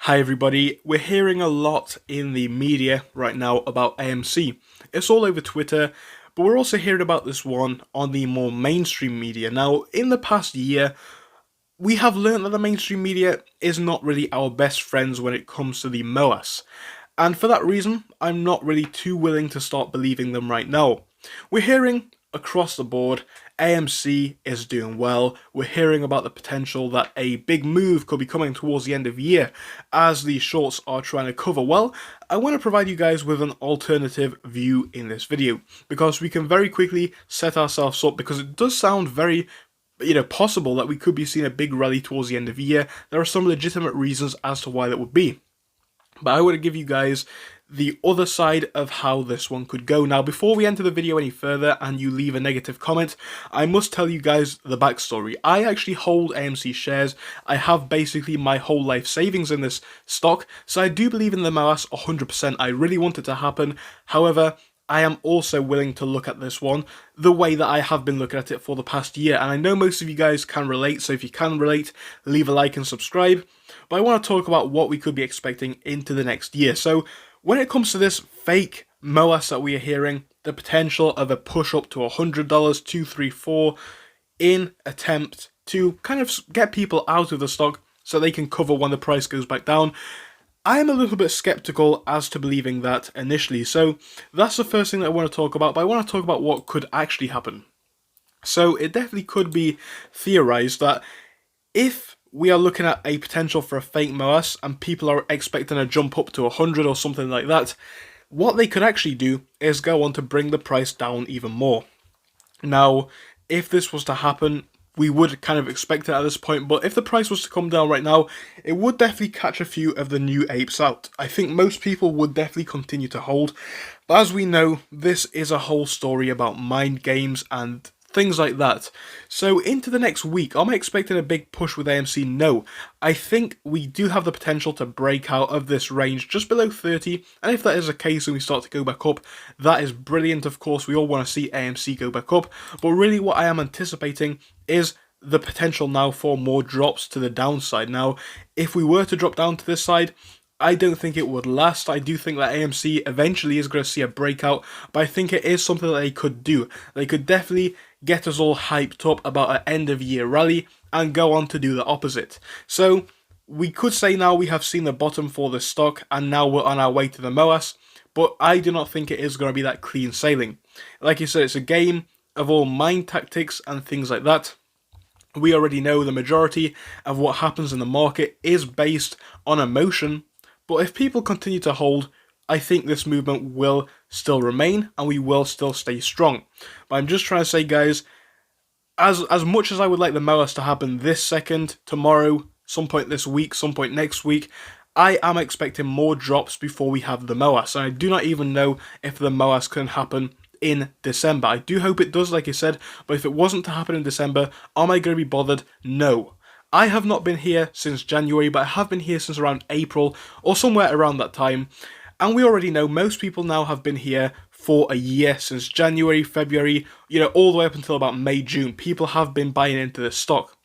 Hi everybody, we're hearing a lot in the media right now about AMC. It's all over Twitter, but we're also hearing about this one on the more mainstream media. Now, in the past year, we have learned that the mainstream media is not really our best friends when it comes to the MOAS. And for that reason, I'm not really too willing to start believing them right now. We're hearing across the board AMC is doing well. We're hearing about the potential that a big move could be coming towards the end of the year as the shorts are trying to cover. Well, I want to provide you guys with an alternative view in this video because we can very quickly set ourselves up, because it does sound very possible that we could be seeing a big rally towards the end of the year. There are some legitimate reasons as to why that would be. But I want to give you guys the other side of how this one could go. Now, before we enter the video any further and you leave a negative comment, I must tell you guys the backstory. I actually hold AMC shares. I have basically my whole life savings in this stock, so I do believe in the MOAS 100%. I really want it to happen. However, I am also willing to look at this one the way that I have been looking at it for the past year. And I know most of you guys can relate, so if you can relate, leave a like and subscribe. But I want to talk about what we could be expecting into the next year. So when it comes to this fake MOAS that we are hearing, the potential of a push up to $100, 234, in attempt to kind of get people out of the stock so they can cover when the price goes back down, I am a little bit skeptical as to believing that initially. So that's the first thing that I want to talk about, but I want to talk about what could actually happen. So it definitely could be theorized that if we are looking at a potential for a fake MOAS and people are expecting a jump up to 100 or something like that, what they could actually do is go on to bring the price down even more. Now, if this was to happen, we would kind of expect it at this point, but if the price was to come down right now, it would definitely catch a few of the new apes out. I think most people would definitely continue to hold, but as we know, this is a whole story about mind games and things like that. So into the next week, am I expecting a big push with AMC? No. I think we do have the potential to break out of this range just below 30, and if that is the case and we start to go back up, that is brilliant. Of course, we all want to see AMC go back up, but really what I am anticipating is the potential now for more drops to the downside. Now, if we were to drop down to this side, I don't think it would last. I do think that AMC eventually is going to see a breakout, but I think it is something that they could do. They could definitely get us all hyped up about an end of year rally and go on to do the opposite. So we could say now we have seen the bottom for the stock and now we're on our way to the MOAS, but I do not think it is going to be that clean sailing. Like you said, it's a game of all mind tactics and things like that. We already know the majority of what happens in the market is based on emotion, but if people continue to hold, I think this movement will still remain and we will still stay strong. But I'm just trying to say, guys, as much as I would like the MOAS to happen this second, tomorrow, some point this week, some point next week, I am expecting more drops before we have the MOAS. And I do not even know if the MOAS can happen in December. I do hope it does, like I said, but if it wasn't to happen in December, am I going to be bothered? No. I have not been here since January, but I have been here since around April or somewhere around that time. And we already know most people now have been here for a year, since January, February, all the way up until about May, June. People have been buying into this stock.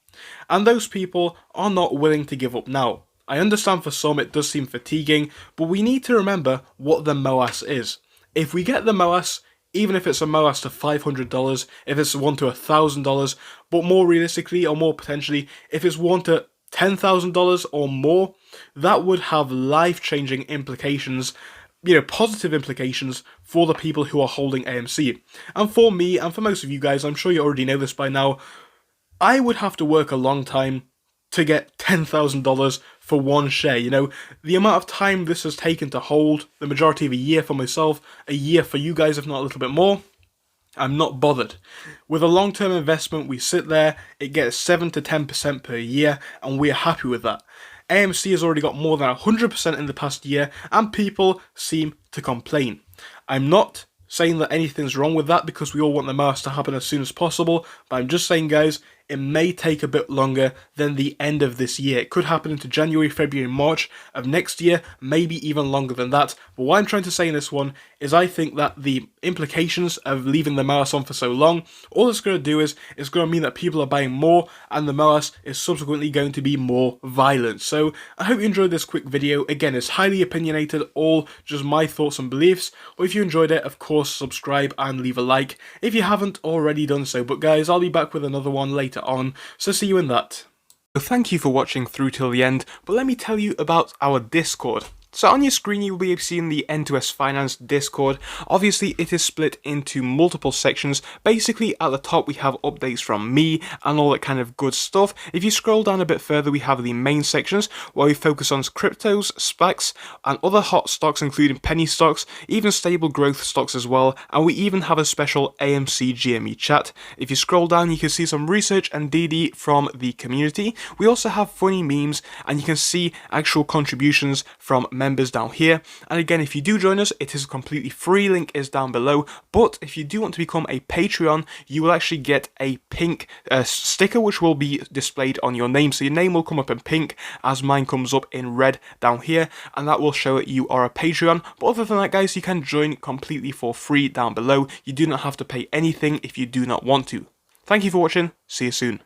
And those people are not willing to give up now. I understand for some it does seem fatiguing, but we need to remember what the MOAS is. If we get the MOAS, even if it's a MOAS to $500, if it's one to $1,000, but more realistically or more potentially, if it's one to $10,000 or more, that would have life-changing implications, positive implications for the people who are holding AMC. And for me, and for most of you guys, I'm sure you already know this by now, I would have to work a long time to get $10,000 for one share. The amount of time this has taken to hold, the majority of a year for myself, a year for you guys, if not a little bit more, I'm not bothered. With a long-term investment, we sit there, it gets 7 to 10% per year, and we're happy with that. AMC has already got more than 100% in the past year, and people seem to complain. I'm not saying that anything's wrong with that, because we all want the MOAS to happen as soon as possible, but I'm just saying, guys, it may take a bit longer than the end of this year. It could happen into January, February, March of next year, maybe even longer than that. But what I'm trying to say in this one is I think that the implications of leaving the Mouse on for so long, all it's going to do is it's going to mean that people are buying more and the Mouse is subsequently going to be more violent. So I hope you enjoyed this quick video. Again, it's highly opinionated, all just my thoughts and beliefs. But if you enjoyed it, of course, subscribe and leave a like if you haven't already done so. But guys, I'll be back with another one later on, so see you in that. So thank you for watching through till the end, but let me tell you about our Discord. So on your screen you will be seeing the N2S Finance Discord. Obviously it is split into multiple sections. Basically at the top we have updates from me and all that kind of good stuff. If you scroll down a bit further we have the main sections where we focus on cryptos, SPACs and other hot stocks including penny stocks, even stable growth stocks as well, and we even have a special AMC GME chat. If you scroll down you can see some research and DD from the community. We also have funny memes and you can see actual contributions from members down here. And again, if you do join us, it is completely free, link is down below. But if you do want to become a Patreon, you will actually get a pink sticker which will be displayed on your name. So your name will come up in pink as mine comes up in red down here, and that will show that you are a Patreon. But other than that guys, you can join completely for free down below. You do not have to pay anything if you do not want to. Thank you for watching, see you soon.